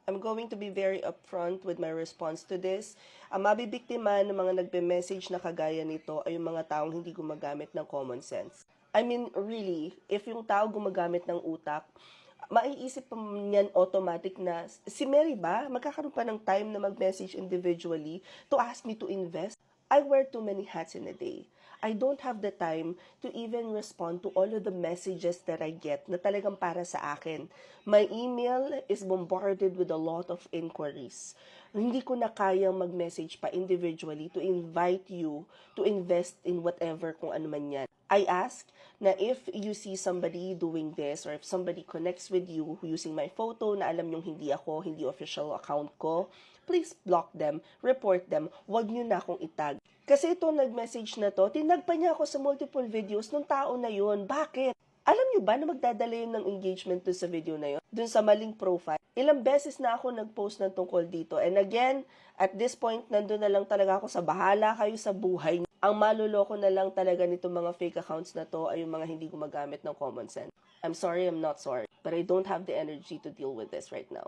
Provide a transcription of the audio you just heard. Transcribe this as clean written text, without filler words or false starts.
I'm going to be very upfront with my response to this. Ang mabibiktima ng mga nagbe-message na kagaya nito ay yung mga taong hindi gumagamit ng common sense. I mean, really, if yung tao gumagamit ng utak, maiisip pa niyan automatic na, si Mary ba, magkakaroon pa ng time na mag-message individually to ask me to invest? I wear too many hats in a day. I don't have the time to even respond to all of the messages that I get na talagang para sa akin. My email is bombarded with a lot of inquiries. Hindi ko na kayang mag-message pa individually to invite you to invest in whatever kung ano man yan. I ask na if you see somebody doing this or if somebody connects with you using my photo na alam yung hindi ako, hindi official account ko, please block them, report them, wag nyo na akong itag. Kasi ito nag-message na to, tinag pa niya ako sa multiple videos ng tao na yun. Bakit? Alam nyo ba na magdadala yun ng engagement dun sa video na yun? Dun sa maling profile. Ilang beses na ako nag-post ng tungkol dito. And again, at this point, nandun na lang talaga ako sa bahala kayo sa buhay. Ang maluloko na lang talaga nitong mga fake accounts na to ay yung mga hindi gumagamit ng common sense. I'm sorry, I'm not sorry. But I don't have the energy to deal with this right now.